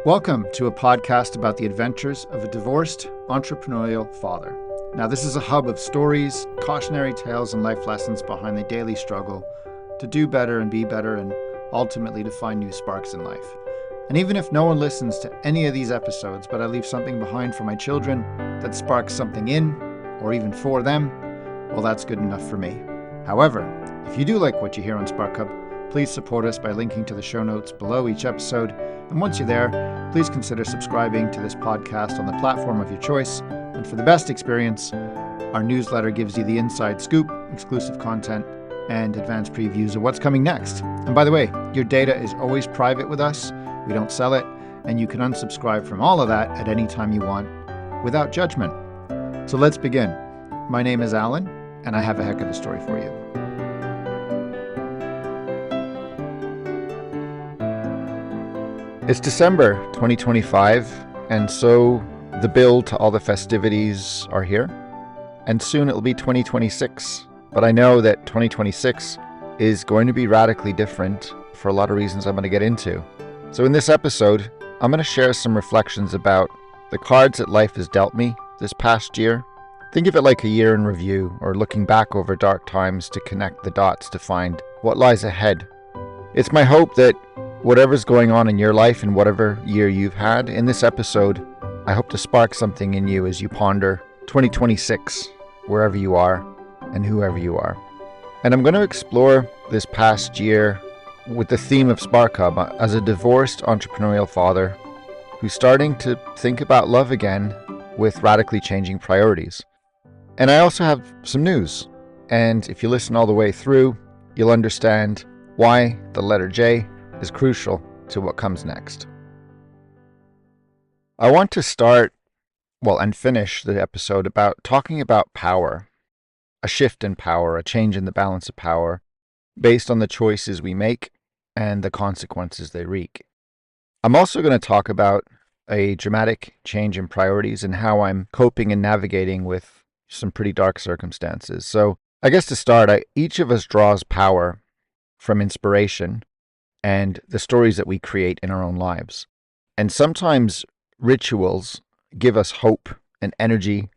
Welcome to a podcast about the adventures of a divorced entrepreneurial father. Now, this is a hub of stories, cautionary tales, and life lessons behind the daily struggle to do better and be better and ultimately to find new sparks in life. And even if no one listens to any of these episodes, but I leave something behind for my children that sparks something in or even for them, well, that's good enough for me. However, if you do like what you hear on SparkHub, please support us by linking to the show notes below each episode. And once you're there, please consider subscribing to this podcast on the platform of your choice. And for the best experience, our newsletter gives you the inside scoop, exclusive content, and advanced previews of what's coming next. And by the way, your data is always private with us. We don't sell it, and you can unsubscribe from all of that at any time you want without judgment. So let's begin. My name is Alan, and I have a heck of a story for you. It's December 2025, and so the build to all the festivities are here, and soon it'll be 2026. But I know that 2026 is going to be radically different for a lot of reasons I'm going to get into. So in this episode, I'm going to share some reflections about the cards that life has dealt me this past year. Think of it like a year in review, or looking back over dark times to connect the dots to find what lies ahead. It's my hope that whatever's going on in your life and whatever year you've had, in this episode, I hope to spark something in you as you ponder 2026, wherever you are and whoever you are. And I'm going to explore this past year with the theme of SparkHub as a divorced entrepreneurial father who's starting to think about love again with radically changing priorities. And I also have some news. And if you listen all the way through, you'll understand why the letter J is crucial to what comes next. I want to start, and finish the episode about talking about power, a shift in power, a change in the balance of power based on the choices we make and the consequences they wreak. I'm also going to talk about a dramatic change in priorities and how I'm coping and navigating with some pretty dark circumstances. So I guess to start, each of us draws power from inspiration and the stories that we create in our own lives. And sometimes rituals give us hope and energy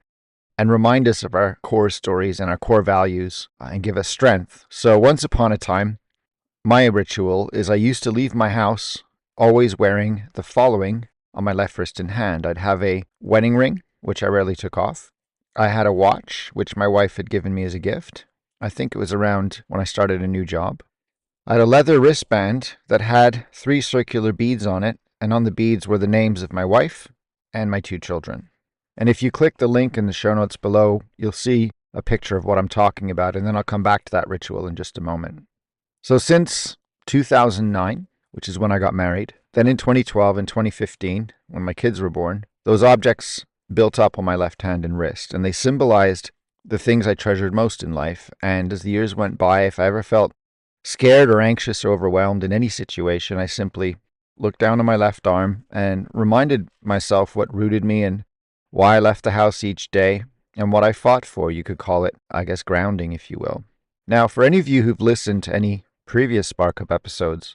and remind us of our core stories and our core values and give us strength. So once upon a time, my ritual is I used to leave my house always wearing the following on my left wrist and hand. I'd have a wedding ring, which I rarely took off. I had a watch, which my wife had given me as a gift. I think it was around when I started a new job. I had a leather wristband that had 3 circular beads on it, and on the beads were the names of my wife and my 2 children. And if you click the link in the show notes below, you'll see a picture of what I'm talking about, and then I'll come back to that ritual in just a moment. So since 2009, which is when I got married, then in 2012 and 2015, when my kids were born, those objects built up on my left hand and wrist, and they symbolized the things I treasured most in life. And as the years went by, if I ever felt scared or anxious or overwhelmed in any situation, I simply looked down on my left arm and reminded myself what rooted me and why I left the house each day and what I fought for. You could call it, I guess, grounding, if you will. Now, for any of you who've listened to any previous SparkHub episodes,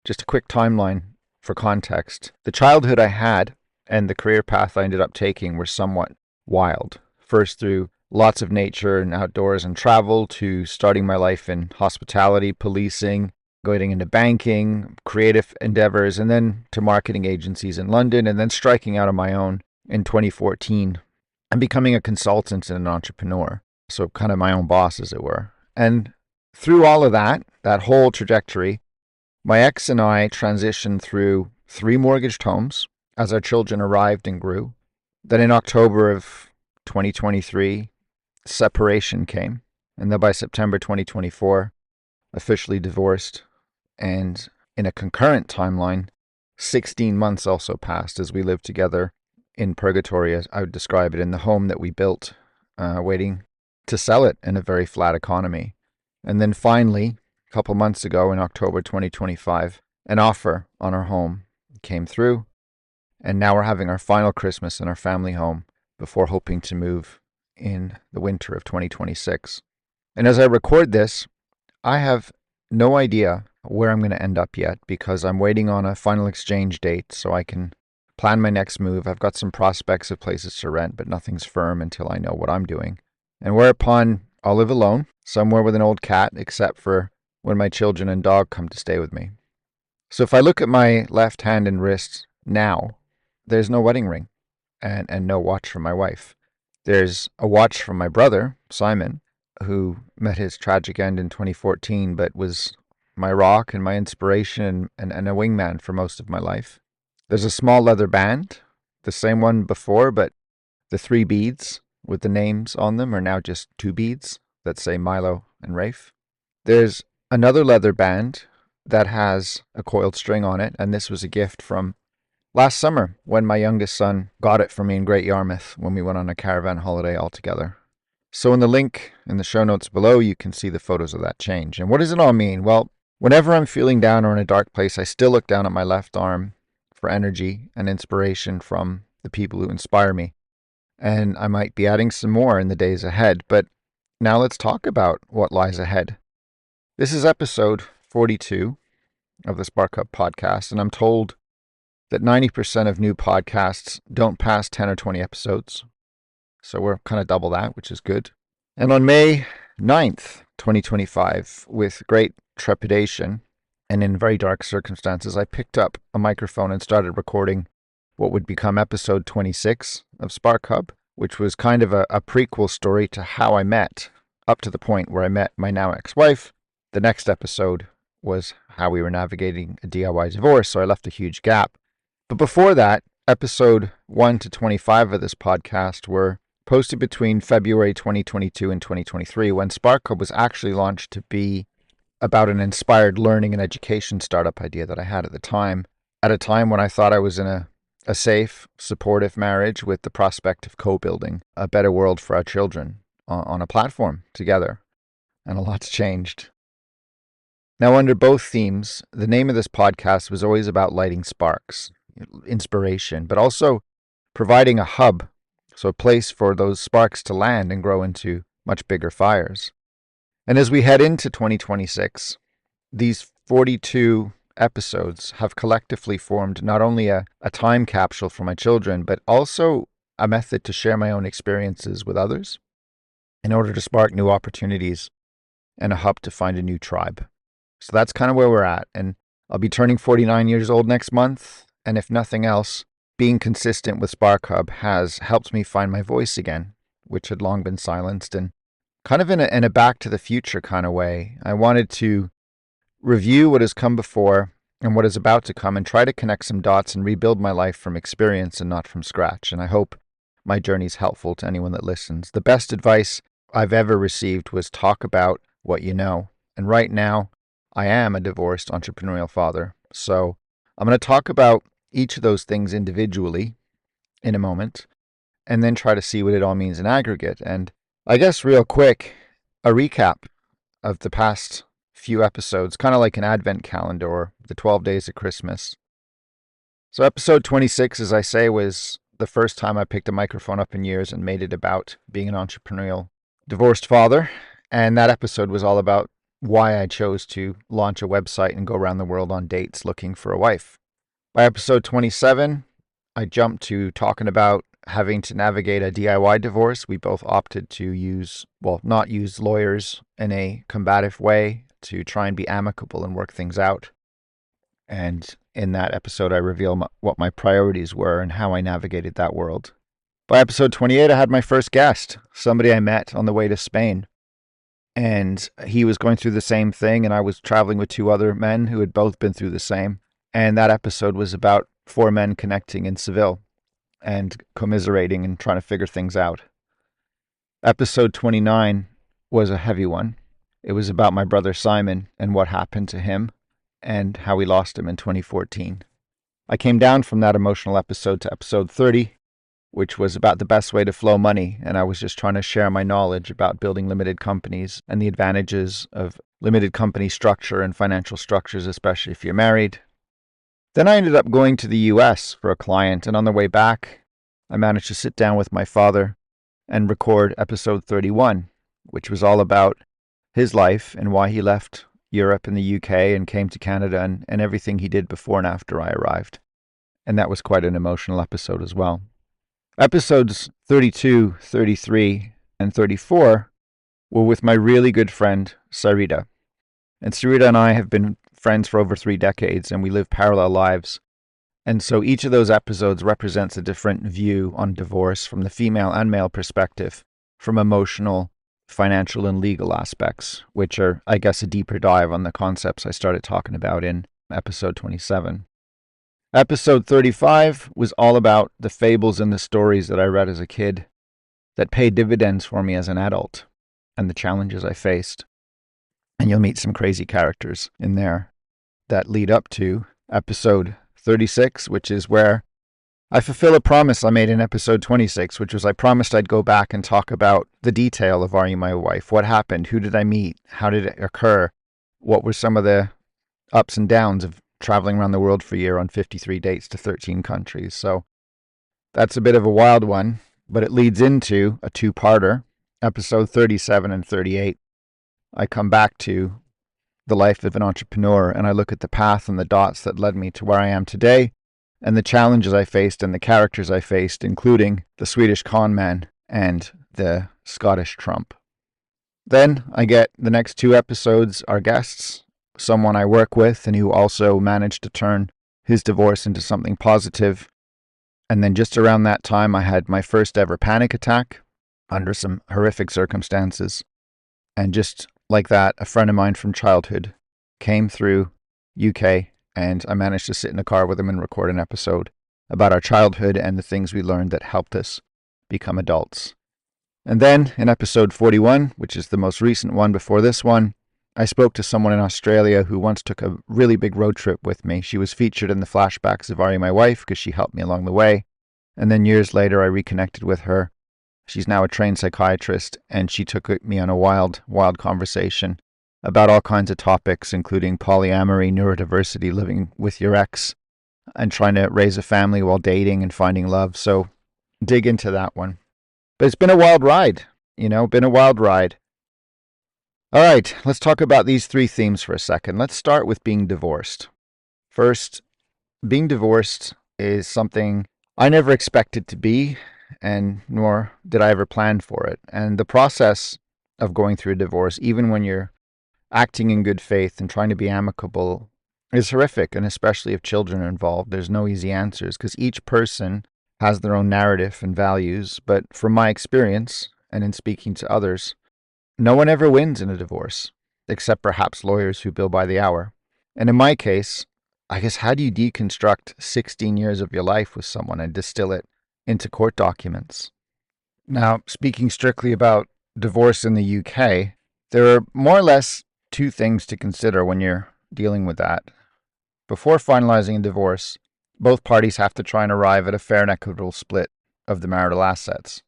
just a quick timeline for context. The childhood I had and the career path I ended up taking were somewhat wild. First through lots of nature and outdoors and travel, to starting my life in hospitality, policing, going into banking, creative endeavors, and then to marketing agencies in London, and then striking out on my own in 2014 and becoming a consultant and an entrepreneur. So kind of my own boss, as it were. And through all of that whole trajectory, my ex and I transitioned through 3 mortgaged homes as our children arrived and grew. Then in October of 2023, separation came, and then by September 2024, officially divorced. And in a concurrent timeline, 16 months also passed as we lived together in purgatory, as I would describe it, in the home that we built, waiting to sell it in a very flat economy. And then finally, a couple months ago in October 2025, an offer on our home came through, and now we're having our final Christmas in our family home before hoping to move in the winter of 2026. And as I record this, I have no idea where I'm going to end up yet, because I'm waiting on a final exchange date so I can plan my next move. I've got some prospects of places to rent, but nothing's firm until I know what I'm doing. And whereupon I'll live alone, somewhere with an old cat, except for when my children and dog come to stay with me. So if I look at my left hand and wrist now, there's no wedding ring and no watch from my wife. There's a watch from my brother, Simon, who met his tragic end in 2014, but was my rock and my inspiration and a wingman for most of my life. There's a small leather band, the same one before, but the 3 beads with the names on them are now just 2 beads that say Milo and Rafe. There's another leather band that has a coiled string on it, and this was a gift from last summer when my youngest son got it for me in Great Yarmouth when we went on a caravan holiday all together. So in the link in the show notes below, you can see the photos of that change. And what does it all mean? Well, whenever I'm feeling down or in a dark place, I still look down at my left arm for energy and inspiration from the people who inspire me. And I might be adding some more in the days ahead. But now let's talk about what lies ahead. This is episode 42 of the SparkHub podcast, and I'm told that 90% of new podcasts don't pass 10 or 20 episodes. So we're kind of double that, which is good. And on May 9th, 2025, with great trepidation and in very dark circumstances, I picked up a microphone and started recording what would become episode 26 of SparkHub, which was kind of a prequel story to how I met, up to the point where I met my now ex-wife. The next episode was how we were navigating a DIY divorce, so I left a huge gap. But before that, episode 1 to 25 of this podcast were posted between February 2022 and 2023, when SparkHub was actually launched to be about an inspired learning and education startup idea that I had at the time, at a time when I thought I was in a safe, supportive marriage with the prospect of co-building a better world for our children on a platform together. And a lot's changed. Now, under both themes, the name of this podcast was always about lighting sparks, inspiration, but also providing a hub, so a place for those sparks to land and grow into much bigger fires. And as we head into 2026, these 42 episodes have collectively formed not only a time capsule for my children, but also a method to share my own experiences with others in order to spark new opportunities and a hub to find a new tribe. So that's kind of where we're at. And I'll be turning 49 years old next month. And if nothing else, being consistent with SparkHub has helped me find my voice again, which had long been silenced. And kind of in a back to the future kind of way, I wanted to review what has come before and what is about to come and try to connect some dots and rebuild my life from experience and not from scratch. And I hope my journey is helpful to anyone that listens. The best advice I've ever received was talk about what you know. And right now, I am a divorced entrepreneurial father. So I'm going to talk about each of those things individually in a moment, and then try to see what it all means in aggregate. And I guess real quick, a recap of the past few episodes, kind of like an advent calendar or the 12 days of Christmas. So episode 26, as I say, was the first time I picked a microphone up in years and made it about being an entrepreneurial divorced father. And that episode was all about why I chose to launch a website and go around the world on dates looking for a wife. By episode 27, I jumped to talking about having to navigate a DIY divorce. We both opted to not use lawyers in a combative way to try and be amicable and work things out. And in that episode, I reveal what my priorities were and how I navigated that world. By episode 28, I had my first guest, somebody I met on the way to Spain. And he was going through the same thing, and I was traveling with 2 other men who had both been through the same. And that episode was about 4 men connecting in Seville and commiserating and trying to figure things out. Episode 29 was a heavy one. It was about my brother Simon and what happened to him and how we lost him in 2014. I came down from that emotional episode to episode 30, which was about the best way to flow money. And I was just trying to share my knowledge about building limited companies and the advantages of limited company structure and financial structures, especially if you're married. Then I ended up going to the US for a client. And on the way back, I managed to sit down with my father and record episode 31, which was all about his life and why he left Europe and the UK and came to Canada and everything he did before and after I arrived. and that was quite an emotional episode as well. Episodes 32, 33, and 34 were with my really good friend, Sarita. And Sarita and I have been friends for over 3 decades, and we live parallel lives. And so each of those episodes represents a different view on divorce from the female and male perspective, from emotional, financial, and legal aspects, which are, I guess, a deeper dive on the concepts I started talking about in episode 27. Episode 35 was all about the fables and the stories that I read as a kid that paid dividends for me as an adult and the challenges I faced. And you'll meet some crazy characters in there that lead up to episode 36, which is where I fulfill a promise I made in episode 26, which was I promised I'd go back and talk about the detail of Are You My Wife? What happened? Who did I meet? How did it occur? What were some of the ups and downs of traveling around the world for a year on 53 dates to 13 countries? So that's a bit of a wild one, but it leads into a two-parter, episode 37 and 38. I come back to the life of an entrepreneur, and I look at the path and the dots that led me to where I am today, and the challenges I faced and the characters I faced, including the Swedish con man and the Scottish Trump. Then I get the next 2 episodes are guests, someone I work with and who also managed to turn his divorce into something positive. And then just around that time, I had my first ever panic attack under some horrific circumstances. And just like that, a friend of mine from childhood came through UK, and I managed to sit in a car with him and record an episode about our childhood and the things we learned that helped us become adults. And then in episode 41, which is the most recent one before this one, I spoke to someone in Australia who once took a really big road trip with me. She was featured in the flashbacks of Are You My Wife because she helped me along the way. And then years later, I reconnected with her. She's now a trained psychiatrist, and she took me on a wild conversation about all kinds of topics, including polyamory, neurodiversity, living with your ex, and trying to raise a family while dating and finding love. So dig into that one. But it's been a wild ride, been a wild ride. All right, let's talk about these 3 themes for a second. Let's start with being divorced. First, being divorced is something I never expected to be, and nor did I ever plan for it. And the process of going through a divorce, even when you're acting in good faith and trying to be amicable, is horrific, and especially if children are involved. There's no easy answers because each person has their own narrative and values. But from my experience, and in speaking to others, no one ever wins in a divorce, except perhaps lawyers who bill by the hour. And in my case, I guess, how do you deconstruct 16 years of your life with someone and distill it into court documents? Now, speaking strictly about divorce in the UK, there are more or less 2 things to consider when you're dealing with that. Before finalizing a divorce, both parties have to try and arrive at a fair and equitable split of the marital assets.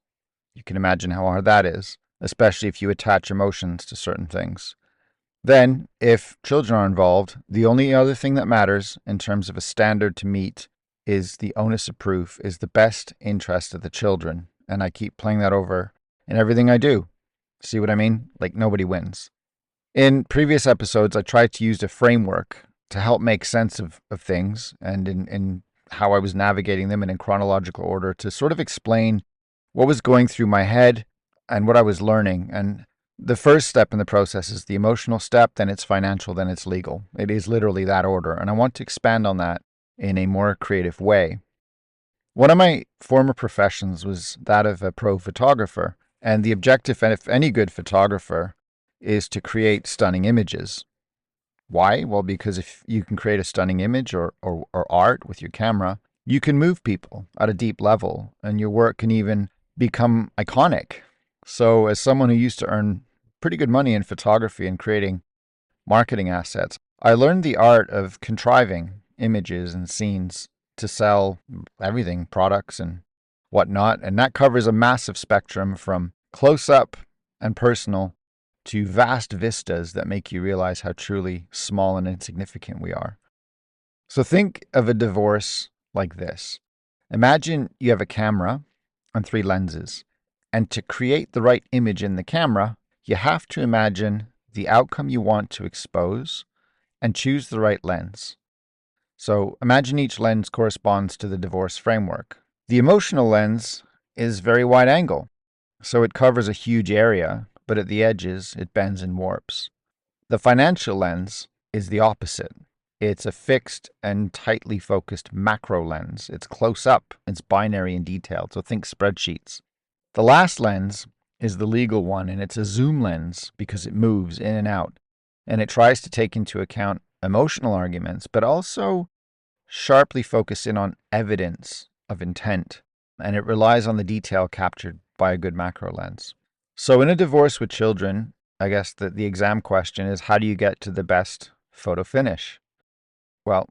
You can imagine how hard that is, especially if you attach emotions to certain things. Then, if children are involved, the only other thing that matters in terms of a standard to meet is the onus of proof, is the best interest of the children. And I keep playing that over in everything I do. See what I mean? Like, nobody wins. In previous episodes, I tried to use a framework to help make sense of things, and in how I was navigating them and in chronological order to sort of explain what was going through my head and what I was learning. And the first step in the process is the emotional step, then it's financial, then it's legal. It is literally that order. And I want to expand on that in a more creative way. One of my former professions was that of a pro photographer. And the objective, of any good photographer, is to create stunning images. Why? Well, because if you can create a stunning image or art with your camera, you can move people at a deep level, and your work can even become iconic. So as someone who used to earn pretty good money in photography and creating marketing assets, I learned the art of contriving images and scenes to sell everything, products and whatnot. And that covers a massive spectrum from close-up and personal to vast vistas that make you realize how truly small and insignificant we are. So think of a divorce like this. Imagine you have a camera and 3 lenses. And to create the right image in the camera, you have to imagine the outcome you want to expose and choose the right lens. So imagine each lens corresponds to the divorce framework. The emotional lens is very wide angle, so it covers a huge area, but at the edges, it bends and warps. The financial lens is the opposite. It's a fixed and tightly focused macro lens. It's close up, it's binary and detailed, so think spreadsheets. The last lens is the legal one, and it's a zoom lens because it moves in and out, and it tries to take into account emotional arguments, but also sharply focus in on evidence of intent, and it relies on the detail captured by a good macro lens. So in a divorce with children, I guess that the exam question is, how do you get to the best photo finish? Well,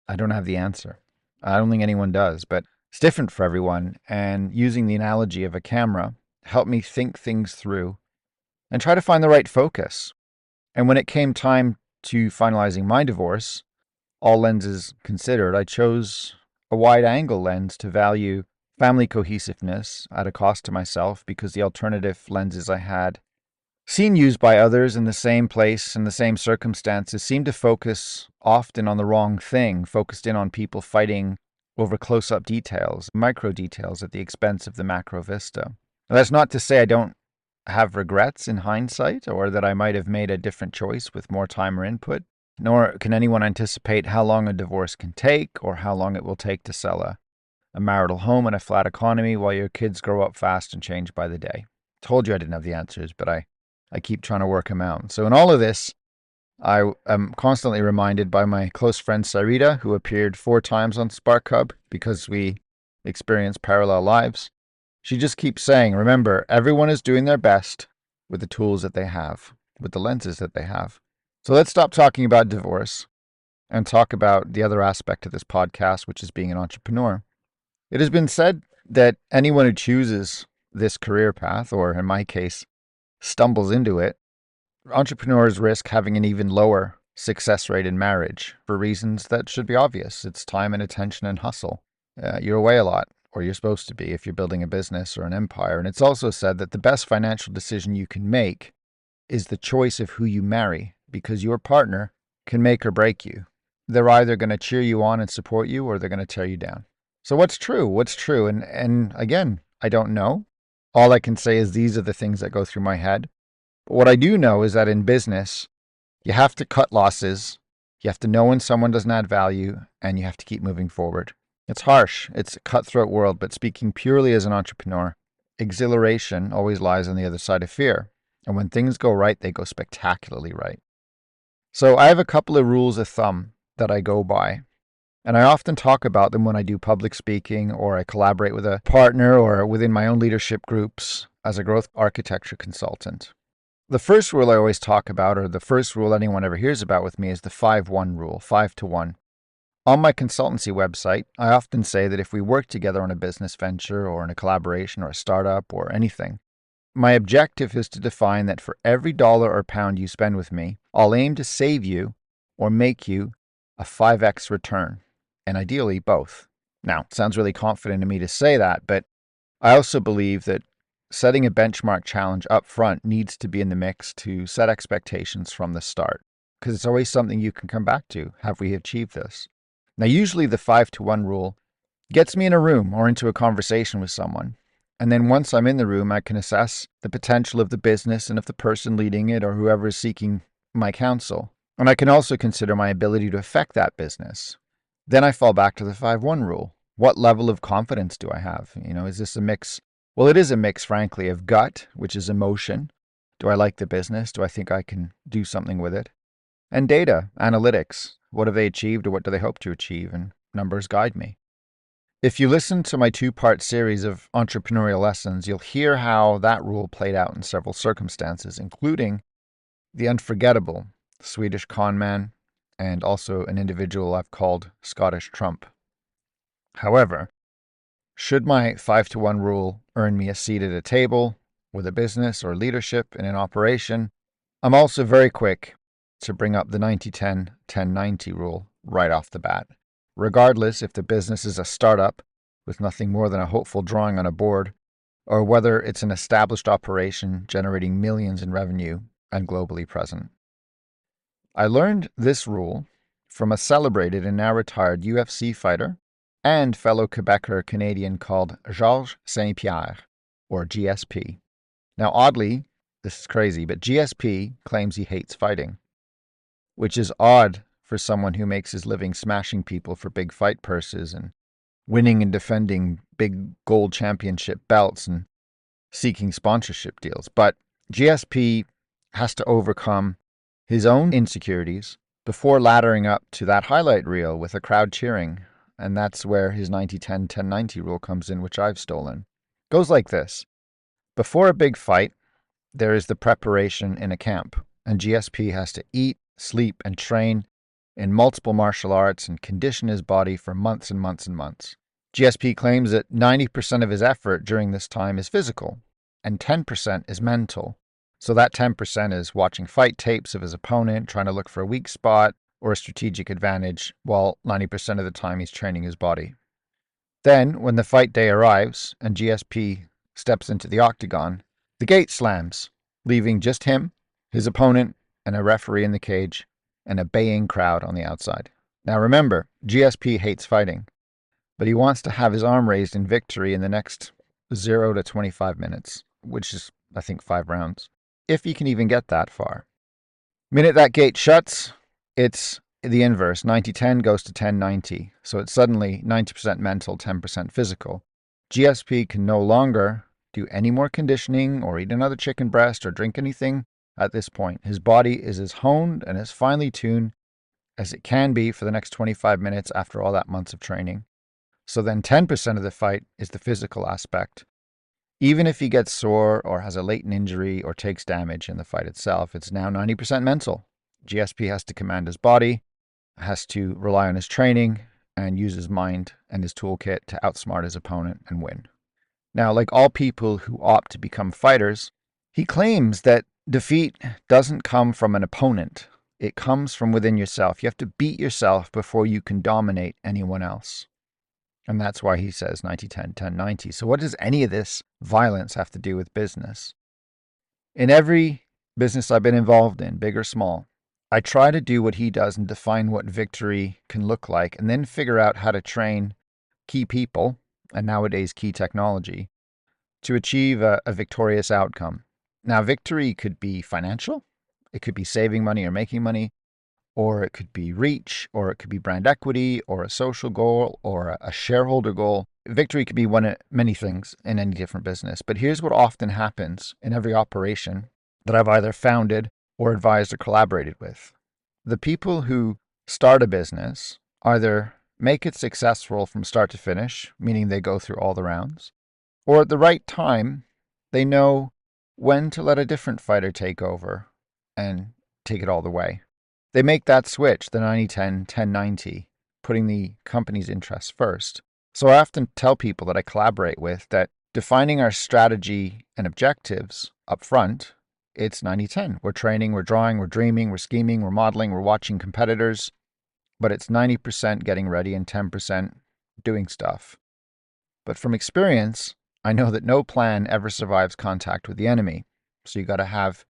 I don't have the answer. I don't think anyone does, but it's different for everyone. And using the analogy of a camera helped me think things through and try to find the right focus. And when it came time to finalizing my divorce, all lenses considered, I chose a wide angle lens to value family cohesiveness at a cost to myself, because the alternative lenses I had seen used by others in the same place and the same circumstances seemed to focus often on the wrong thing, focused in on people fighting over close-up details, micro details at the expense of the macro vista. Now, that's not to say I don't have regrets in hindsight, or that I might have made a different choice with more time or input, nor can anyone anticipate how long a divorce can take or how long it will take to sell a marital home in a flat economy while your kids grow up fast and change by the day. Told you I didn't have the answers, but I keep trying to work them out. So in all of this, I am constantly reminded by my close friend Sarita, who appeared 4 times on SparkHub because we experience parallel lives. She just keeps saying, remember, everyone is doing their best with the tools that they have, with the lenses that they have. So let's stop talking about divorce and talk about the other aspect of this podcast, which is being an entrepreneur. It has been said that anyone who chooses this career path, or in my case, stumbles into it, entrepreneurs risk having an even lower success rate in marriage for reasons that should be obvious. It's time and attention and hustle. You're away a lot, or you're supposed to be if you're building a business or an empire. And it's also said that the best financial decision you can make is the choice of who you marry, because your partner can make or break you. They're either going to cheer you on and support you, or they're going to tear you down. So what's true? What's true? And again, I don't know. All I can say is these are the things that go through my head. But what I do know is that in business, you have to cut losses. You have to know when someone doesn't add value, and you have to keep moving forward. It's harsh. It's a cutthroat world, but speaking purely as an entrepreneur, exhilaration always lies on the other side of fear. And when things go right, they go spectacularly right. So I have a couple of rules of thumb that I go by. And I often talk about them when I do public speaking, or I collaborate with a partner, or within my own leadership groups as a growth architecture consultant. The first rule I always talk about, or the first rule anyone ever hears about with me, is the 5-1 rule, 5 to 1. On my consultancy website, I often say that if we work together on a business venture or in a collaboration or a startup or anything, my objective is to define that for every dollar or pound you spend with me, I'll aim to save you or make you a 5x return, and ideally both. Now, it sounds really confident in me to say that, but I also believe that setting a benchmark challenge up front needs to be in the mix to set expectations from the start, because it's always something you can come back to. Have we achieved this? Now, usually the 5 to 1 rule gets me in a room or into a conversation with someone. And then once I'm in the room, I can assess the potential of the business and of the person leading it or whoever is seeking my counsel. And I can also consider my ability to affect that business. Then I fall back to the 5-1 rule. What level of confidence do I have? Is this a mix? Well, it is a mix, frankly, of gut, which is emotion. Do I like the business? Do I think I can do something with it? And data, analytics. What have they achieved, or what do they hope to achieve? And numbers guide me. If you listen to my 2-part series of entrepreneurial lessons, you'll hear how that rule played out in several circumstances, including the unforgettable Swedish con man and also an individual I've called Scottish Trump. However, should my 5 to 1 rule earn me a seat at a table with a business or leadership in an operation, I'm also very quick to bring up the 90-10, 10-90 rule right off the bat. Regardless if the business is a startup with nothing more than a hopeful drawing on a board, or whether it's an established operation generating millions in revenue and globally present. I learned this rule from a celebrated and now retired UFC fighter and fellow Quebecer Canadian called Georges St-Pierre, or GSP. Now, oddly, this is crazy, but GSP claims he hates fighting, which is odd for someone who makes his living smashing people for big fight purses and winning and defending big gold championship belts and seeking sponsorship deals. But GSP has to overcome his own insecurities before laddering up to that highlight reel with a crowd cheering. And that's where his 90-10, 10-90 rule comes in, which I've stolen. Goes like this. Before a big fight, there is the preparation in a camp, and GSP has to eat, sleep, and train in multiple martial arts and condition his body for months and months and months. GSP claims that 90% of his effort during this time is physical, and 10% is mental. So that 10% is watching fight tapes of his opponent, trying to look for a weak spot or a strategic advantage, while 90% of the time he's training his body. Then, when the fight day arrives and GSP steps into the octagon, the gate slams, leaving just him, his opponent, and a referee in the cage, and a baying crowd on the outside. Now remember, GSP hates fighting, but he wants to have his arm raised in victory in the next 0 to 25 minutes, which is, I think, 5 rounds, if he can even get that far. Minute that gate shuts, it's the inverse. 90-10 goes to 10-90, so it's suddenly 90% mental, 10% physical. GSP can no longer do any more conditioning or eat another chicken breast or drink anything at this point. His body is as honed and as finely tuned as it can be for the next 25 minutes after all that months of training. So then 10% of the fight is the physical aspect. Even if he gets sore or has a latent injury or takes damage in the fight itself, it's now 90% mental. GSP has to command his body, has to rely on his training, and use his mind and his toolkit to outsmart his opponent and win. Now, like all people who opt to become fighters, he claims that defeat doesn't come from an opponent. It comes from within yourself. You have to beat yourself before you can dominate anyone else. And that's why he says 90-10, 10-90. So what does any of this violence have to do with business? In every business I've been involved in, big or small, I try to do what he does and define what victory can look like, and then figure out how to train key people, and nowadays key technology, to achieve a victorious outcome. Now, victory could be financial, it could be saving money or making money, or it could be reach, or it could be brand equity, or a social goal, or a shareholder goal. Victory could be one of many things in any different business. But here's what often happens in every operation that I've either founded or advised or collaborated with. The people who start a business either make it successful from start to finish, meaning they go through all the rounds, or at the right time, they know when to let a different fighter take over and take it all the way. They make that switch, the 90-10, 10-90, putting the company's interests first. So I often tell people that I collaborate with that defining our strategy and objectives up front, it's 90-10. We're training, we're drawing, we're dreaming, we're scheming, we're modeling, we're watching competitors, but it's 90% getting ready and 10% doing stuff. But from experience, I know that no plan ever survives contact with the enemy. So you got to have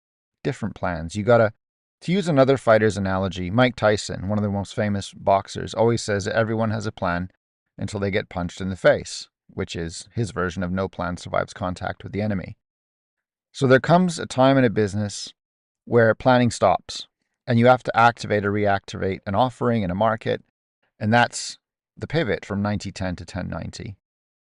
different plans. You got to use another fighter's analogy, Mike Tyson, one of the most famous boxers, always says that everyone has a plan until they get punched in the face, which is his version of no plan survives contact with the enemy. So there comes a time in a business where planning stops and you have to activate or reactivate an offering in a market. And that's the pivot from 90-10 to 10-90.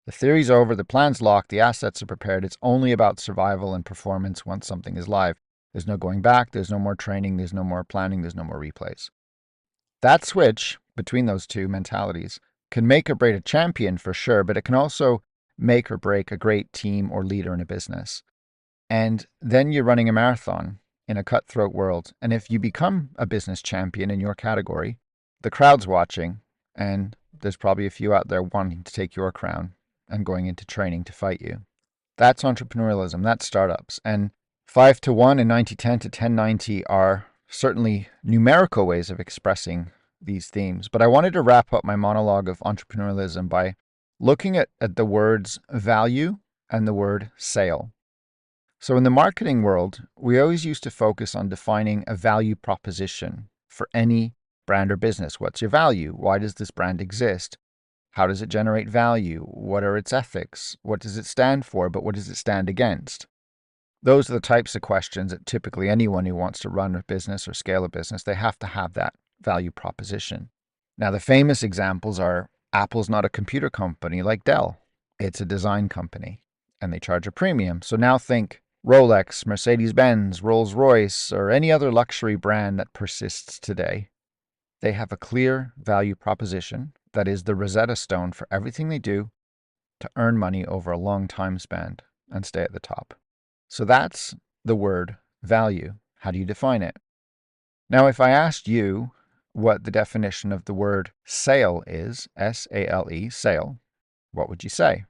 The theory's over, the plan's locked, the assets are prepared. It's only about survival and performance once something is live. There's no going back, there's no more training, there's no more planning, there's no more replays. That switch between those two mentalities can make or break a champion for sure, but it can also make or break a great team or leader in a business. And then you're running a marathon in a cutthroat world. And if you become a business champion in your category, the crowd's watching, and there's probably a few out there wanting to take your crown and going into training to fight you. That's entrepreneurialism, that's startups. And 5-1 and 90-10 to 10-90 are certainly numerical ways of expressing these themes. But I wanted to wrap up my monologue of entrepreneurialism by looking at the words value and the word sale. So in the marketing world, we always used to focus on defining a value proposition for any brand or business. What's your value? Why does this brand exist? How does it generate value? What are its ethics? What does it stand for, but what does it stand against? Those are the types of questions that typically anyone who wants to run a business or scale a business, they have to have that value proposition. Now, the famous examples are Apple's not a computer company like Dell. It's a design company, and they charge a premium. So now think Rolex, Mercedes-Benz, Rolls-Royce, or any other luxury brand that persists today. They have a clear value proposition that is the Rosetta Stone for everything they do to earn money over a long time span and stay at the top. So that's the word value. How do you define it? Now, if I asked you what the definition of the word sale is, S-A-L-E, sale, what would you say?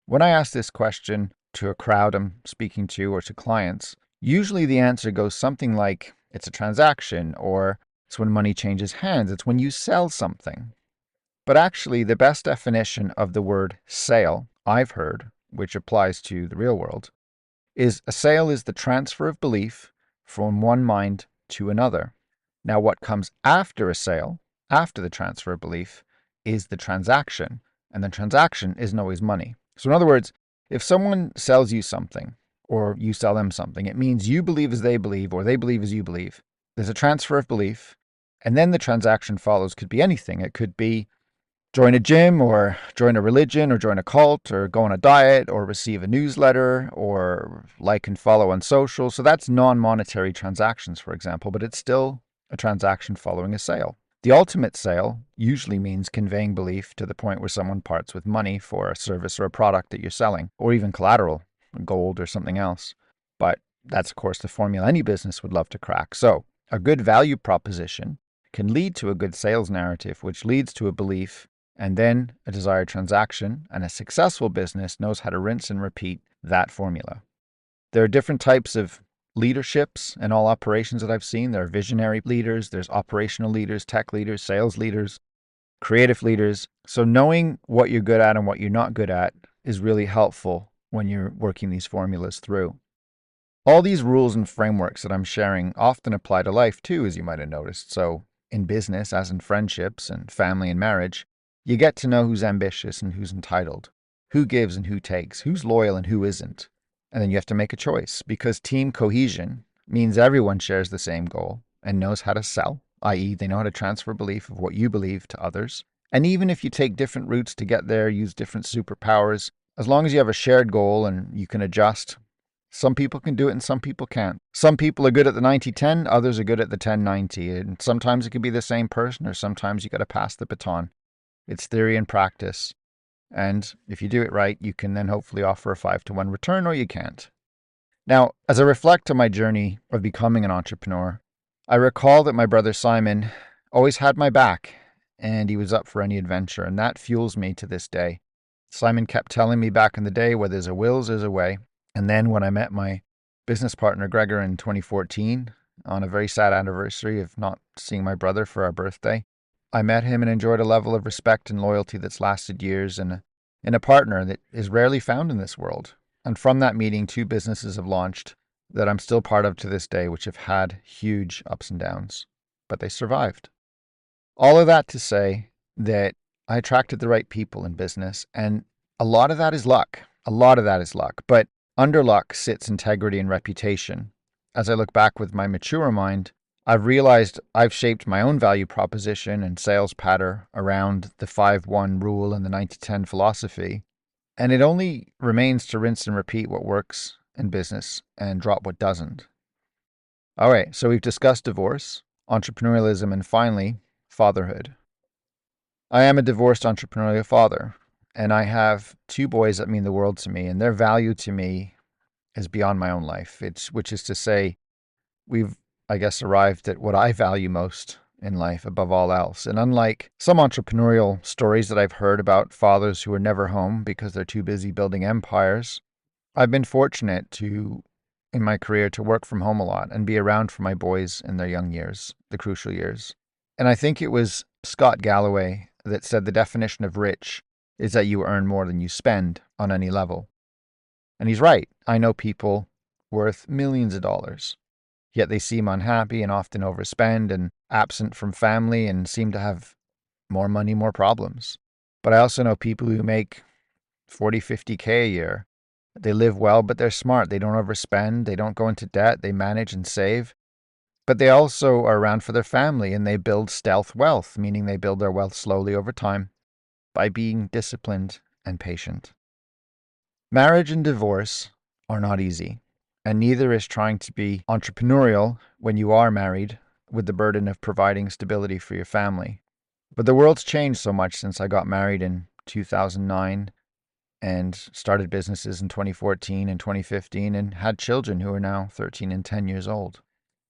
When I ask this question to a crowd I'm speaking to or to clients, usually the answer goes something like, it's a transaction, or it's when money changes hands, it's when you sell something. But actually, the best definition of the word sale I've heard, which applies to the real world, is a sale is the transfer of belief from one mind to another. Now, what comes after a sale, after the transfer of belief, is the transaction. And the transaction isn't always money. So in other words, if someone sells you something or you sell them something, it means you believe as they believe or they believe as you believe. There's a transfer of belief, and then the transaction follows. Could be anything. It could be join a gym or join a religion or join a cult or go on a diet or receive a newsletter or like and follow on social. So that's non-monetary transactions, for example, but it's still a transaction following a sale. The ultimate sale usually means conveying belief to the point where someone parts with money for a service or a product that you're selling, or even collateral, gold or something else. But that's, of course, the formula any business would love to crack. So a good value proposition can lead to a good sales narrative, which leads to a belief and then a desired transaction, and a successful business knows how to rinse and repeat that formula. There are different types of leaderships in all operations that I've seen. There are visionary leaders, there's operational leaders, tech leaders, sales leaders, creative leaders. So knowing what you're good at and what you're not good at is really helpful when you're working these formulas through. All these rules and frameworks that I'm sharing often apply to life too, as you might have noticed. So in business, as in friendships and family and marriage, you get to know who's ambitious and who's entitled, who gives and who takes, who's loyal and who isn't. And then you have to make a choice, because team cohesion means everyone shares the same goal and knows how to sell, i.e. they know how to transfer belief of what you believe to others. And even if you take different routes to get there, use different superpowers, as long as you have a shared goal and you can adjust, some people can do it and some people can't. Some people are good at the 90-10, others are good at the 10-90. And sometimes it can be the same person, or sometimes you got to pass the baton. It's theory and practice. And if you do it right, you can then hopefully offer a 5-to-1 return, or you can't. Now, as I reflect on my journey of becoming an entrepreneur, I recall that my brother Simon always had my back and he was up for any adventure. And that fuels me to this day. Simon kept telling me back in the day, where there's a will, there's a way. And then when I met my business partner, Gregor, in 2014, on a very sad anniversary of not seeing my brother for our birthday, I met him and enjoyed a level of respect and loyalty that's lasted years, and in a partner that is rarely found in this world. And from that meeting, 2 businesses have launched that I'm still part of to this day, which have had huge ups and downs, but they survived. All of that to say that I attracted the right people in business, and a lot of that is luck. A lot of that is luck, but under luck sits integrity and reputation. As I look back with my mature mind, I've realized I've shaped my own value proposition and sales pattern around the 5-1 rule and the 90-10 philosophy. And it only remains to rinse and repeat what works in business and drop what doesn't. All right, so we've discussed divorce, entrepreneurialism, and finally, fatherhood. I am a divorced entrepreneurial father, and I have 2 boys that mean the world to me, and their value to me is beyond my own life. Which is to say, we've, I guess, arrived at what I value most in life above all else. And unlike some entrepreneurial stories that I've heard about fathers who are never home because they're too busy building empires, I've been fortunate to, in my career, to work from home a lot and be around for my boys in their young years, the crucial years. And I think it was Scott Galloway that said the definition of rich is that you earn more than you spend on any level. And he's right. I know people worth millions of dollars, yet they seem unhappy and often overspend, and absent from family and seem to have more money, more problems. But I also know people who make 40, 50K a year. They live well, but they're smart. They don't overspend. They don't go into debt. They manage and save. But they also are around for their family and they build stealth wealth, meaning they build their wealth slowly over time by being disciplined and patient. Marriage and divorce are not easy, and neither is trying to be entrepreneurial when you are married with the burden of providing stability for your family. But the world's changed so much since I got married in 2009 and started businesses in 2014 and 2015 and had children who are now 13 and 10 years old.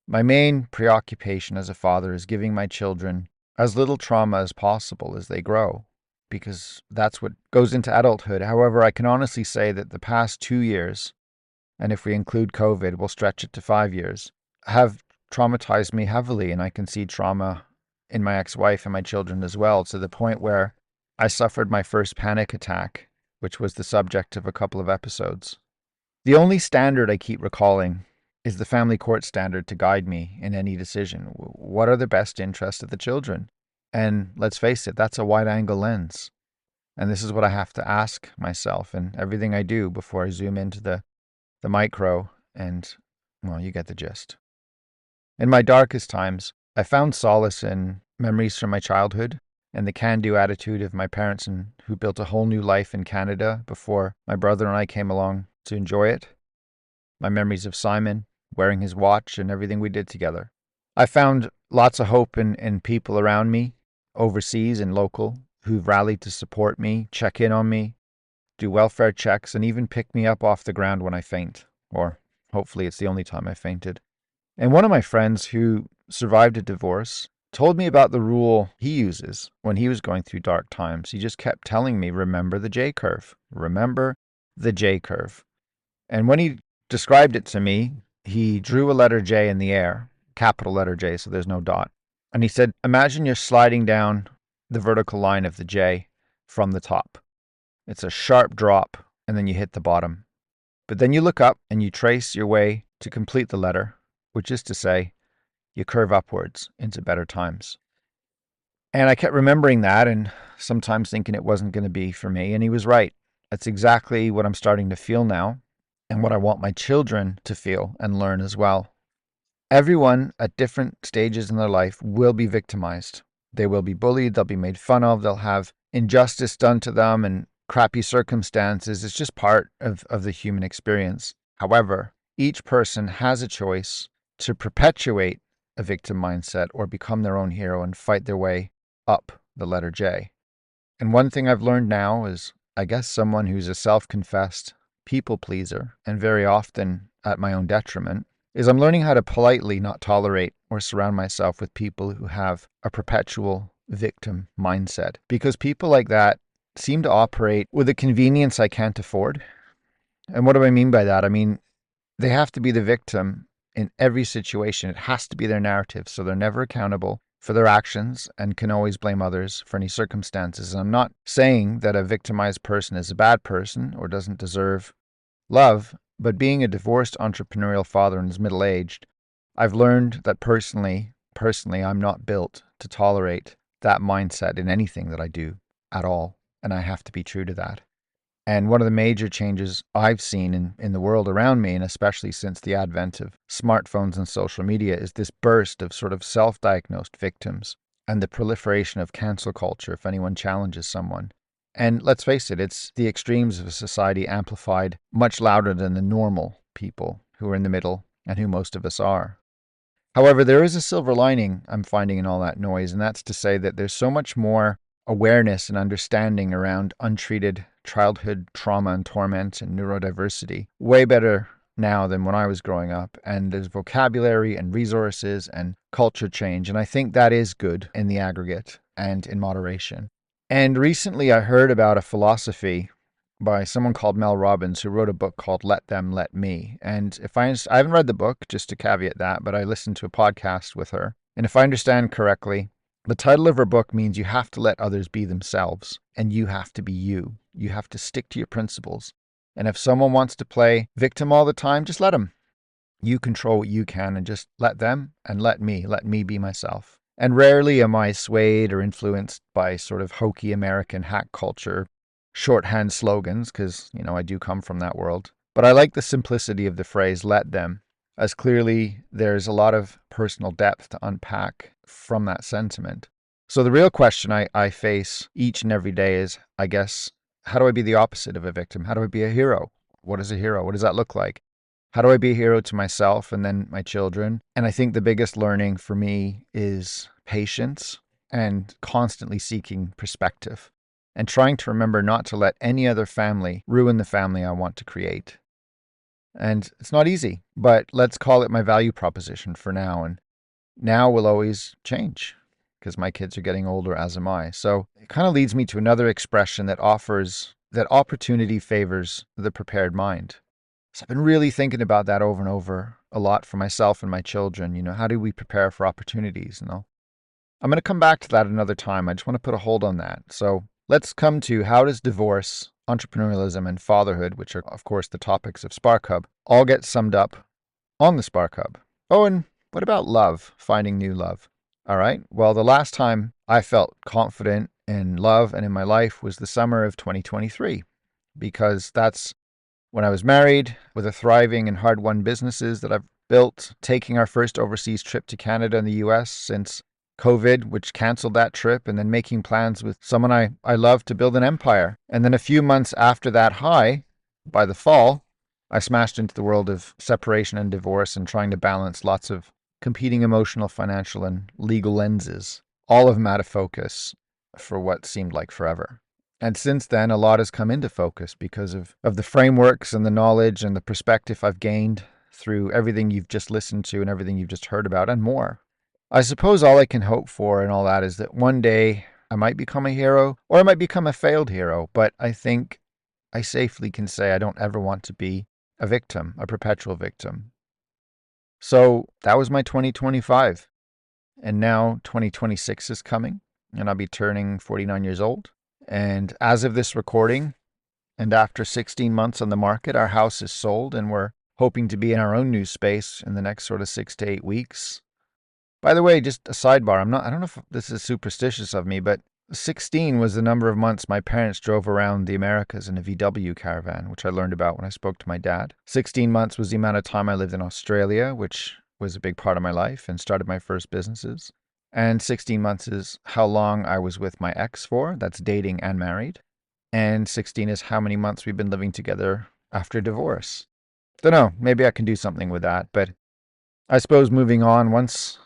My main preoccupation as a father is giving my children as little trauma as possible as they grow, because that's what goes into adulthood. However, I can honestly say that the past 2 years, and if we include COVID, we'll stretch it to 5 years, have traumatized me heavily, and I can see trauma in my ex-wife and my children as well, to the point where I suffered my first panic attack, which was the subject of a couple of episodes. The only standard I keep recalling is the family court standard to guide me in any decision. What are the best interests of the children? And let's face it, that's a wide-angle lens. And this is what I have to ask myself in everything I do before I zoom into the micro and, well, you get the gist. In my darkest times, I found solace in memories from my childhood and the can-do attitude of my parents who built a whole new life in Canada before my brother and I came along to enjoy it. My memories of Simon wearing his watch and everything we did together. I found lots of hope in people around me, overseas and local, who've rallied to support me, check in on me, do welfare checks, and even pick me up off the ground when I faint. Or hopefully it's the only time I fainted. And one of my friends who survived a divorce told me about the rule he uses when he was going through dark times. He just kept telling me, remember the J curve. Remember the J curve. And when he described it to me, he drew a letter J in the air, capital letter J, so there's no dot. And he said, imagine you're sliding down the vertical line of the J from the top. It's a sharp drop, and then you hit the bottom. But then you look up and you trace your way to complete the letter, which is to say, you curve upwards into better times. And I kept remembering that and sometimes thinking it wasn't going to be for me. And he was right. That's exactly what I'm starting to feel now and what I want my children to feel and learn as well. Everyone at different stages in their life will be victimized. They will be bullied. They'll be made fun of. They'll have injustice done to them and crappy circumstances. It's just part of the human experience. However, each person has a choice to perpetuate a victim mindset or become their own hero and fight their way up the letter J. And one thing I've learned now is, I guess, someone who's a self-confessed people pleaser, and very often at my own detriment, is I'm learning how to politely not tolerate or surround myself with people who have a perpetual victim mindset. Because people like that seem to operate with a convenience I can't afford. And what do I mean by that? I mean, they have to be the victim in every situation. It has to be their narrative, so they're never accountable for their actions and can always blame others for any circumstances. And I'm not saying that a victimized person is a bad person or doesn't deserve love, but being a divorced entrepreneurial father and is middle-aged, I've learned that personally, I'm not built to tolerate that mindset in anything that I do at all, and I have to be true to that. And one of the major changes I've seen in the world around me, and especially since the advent of smartphones and social media, is this burst of sort of self-diagnosed victims and the proliferation of cancel culture if anyone challenges someone. And let's face it, it's the extremes of a society amplified much louder than the normal people who are in the middle and who most of us are. However, there is a silver lining I'm finding in all that noise, and that's to say that there's so much more awareness and understanding around untreated childhood trauma and torment and neurodiversity. Way better now than when I was growing up. And there's vocabulary and resources and culture change. And I think that is good in the aggregate and in moderation. And recently I heard about a philosophy by someone called Mel Robbins who wrote a book called Let Them, Let Me. And I haven't read the book, just to caveat that, but I listened to a podcast with her. And if I understand correctly, the title of her book means you have to let others be themselves and you have to be you. You have to stick to your principles. And if someone wants to play victim all the time, just let them. You control what you can and just let them and let me be myself. And rarely am I swayed or influenced by sort of hokey American hack culture, shorthand slogans, because, I do come from that world. But I like the simplicity of the phrase, let them, as clearly there's a lot of personal depth to unpack from that sentiment. So the real question I face each and every day is, I guess, how do I be the opposite of a victim? How do I be a hero? What is a hero? What does that look like? How do I be a hero to myself and then my children? And I think the biggest learning for me is patience and constantly seeking perspective and trying to remember not to let any other family ruin the family I want to create. And it's not easy, but let's call it my value proposition for now. And now will always change because my kids are getting older, as am I. So it kind of leads me to another expression that offers that opportunity favors the prepared mind. So I've been really thinking about that over and over a lot for myself and my children. How do we prepare for opportunities? I'm going to come back to that another time. I just want to put a hold on that. So let's come to how does divorce, entrepreneurialism, and fatherhood, which are, of course, the topics of SparkHub, all get summed up on the SparkHub. Oh, and what about love, finding new love? All right. Well, the last time I felt confident in love and in my life was the summer of 2023, because that's when I was married with a thriving and hard-won businesses that I've built, taking our first overseas trip to Canada and the US since COVID, which canceled that trip, and then making plans with someone I love to build an empire. And then a few months after that high, by the fall, I smashed into the world of separation and divorce and trying to balance lots of competing emotional, financial, and legal lenses, all of them out of focus for what seemed like forever. And since then, a lot has come into focus because of the frameworks and the knowledge and the perspective I've gained through everything you've just listened to and everything you've just heard about and more. I suppose all I can hope for and all that is that one day I might become a hero or I might become a failed hero, but I think I safely can say I don't ever want to be a victim, a perpetual victim. So that was my 2025. And now 2026 is coming and I'll be turning 49 years old. And as of this recording, and after 16 months on the market, our house is sold and we're hoping to be in our own new space in the next sort of 6 to 8 weeks. By the way, just a sidebar, I don't know if this is superstitious of me, but 16 was the number of months my parents drove around the Americas in a VW caravan, which I learned about when I spoke to my dad. 16 months was the amount of time I lived in Australia, which was a big part of my life and started my first businesses. And 16 months is how long I was with my ex for. That's dating and married. And 16 is how many months we've been living together after divorce. Don't know, maybe I can do something with that. But I suppose moving on, once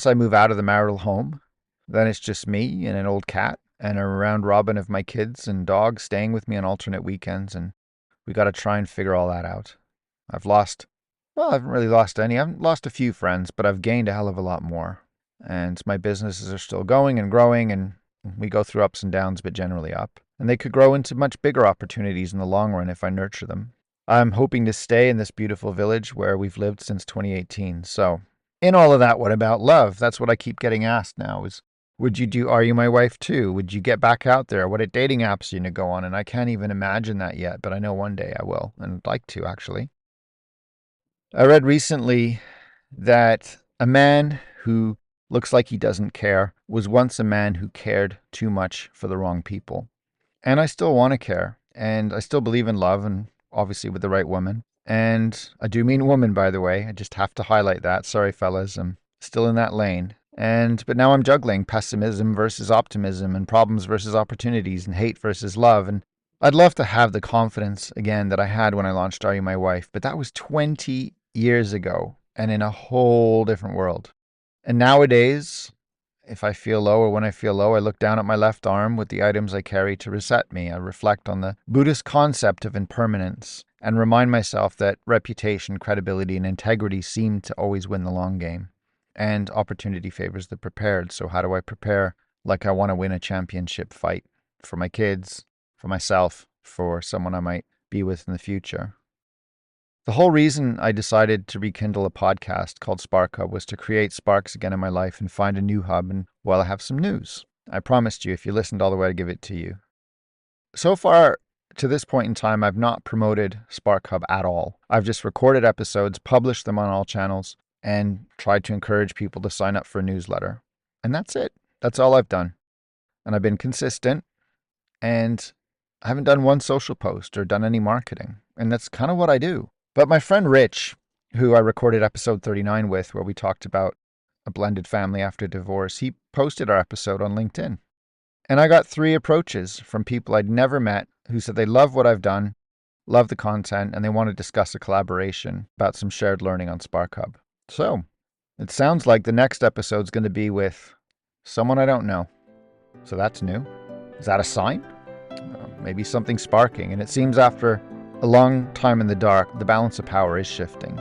I move out of the marital home, then it's just me and an old cat and a round robin of my kids and dogs staying with me on alternate weekends. And we got to try and figure all that out. I haven't really lost any. I haven't lost a few friends, but I've gained a hell of a lot more. And my businesses are still going and growing, and we go through ups and downs, but generally up. And they could grow into much bigger opportunities in the long run if I nurture them. I'm hoping to stay in this beautiful village where we've lived since 2018. So in all of that, what about love? That's what I keep getting asked now is, Are You My Wife Too? Would you get back out there? What dating apps are you going to go on? And I can't even imagine that yet, but I know one day I will, and I'd like to actually. I read recently that a man who looks like he doesn't care was once a man who cared too much for the wrong people. And I still want to care. And I still believe in love and obviously with the right woman. And I do mean woman, by the way. I just have to highlight that. Sorry, fellas. I'm still in that lane. But now I'm juggling pessimism versus optimism and problems versus opportunities and hate versus love. And I'd love to have the confidence again that I had when I launched Are You My Wife? But that was 20 years ago and in a whole different world. And nowadays, if I feel low or when I feel low, I look down at my left arm with the items I carry to reset me. I reflect on the Buddhist concept of impermanence and remind myself that reputation, credibility, and integrity seem to always win the long game. And opportunity favors the prepared. So how do I prepare like I want to win a championship fight for my kids, for myself, for someone I might be with in the future? The whole reason I decided to rekindle a podcast called SparkHub was to create sparks again in my life and find a new hub. And well, I have some news. I promised you if you listened all the way, I'd give it to you. So far, to this point in time, I've not promoted SparkHub at all. I've just recorded episodes, published them on all channels, and tried to encourage people to sign up for a newsletter. And that's it. That's all I've done. And I've been consistent, and I haven't done one social post or done any marketing. And that's kind of what I do. But my friend Rich, who I recorded episode 39 with, where we talked about a blended family after divorce, he posted our episode on LinkedIn. And I got 3 approaches from people I'd never met who said they love what I've done, love the content, and they want to discuss a collaboration about some shared learning on SparkHub. So it sounds like the next episode's going to be with someone I don't know. So that's new. Is that a sign? Maybe something sparking. And it seems after a long time in the dark, the balance of power is shifting.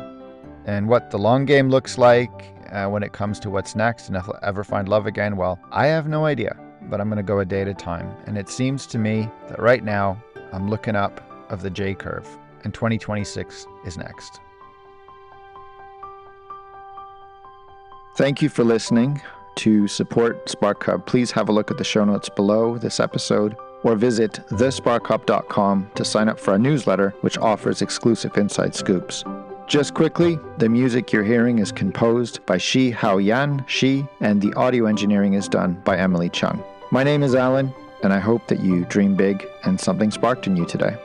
And what the long game looks like when it comes to what's next and if I'll ever find love again, well, I have no idea. But I'm going to go a day at a time. And it seems to me that right now I'm looking up of the J curve, and 2026 is next. Thank you for listening. To support SparkHub, please have a look at the show notes below this episode, or visit thesparkhub.com to sign up for our newsletter, which offers exclusive inside scoops. Just quickly, the music you're hearing is composed by Shi Hao Yan, and the audio engineering is done by Emily Chung. My name is Alan, and I hope that you dream big and something sparked in you today.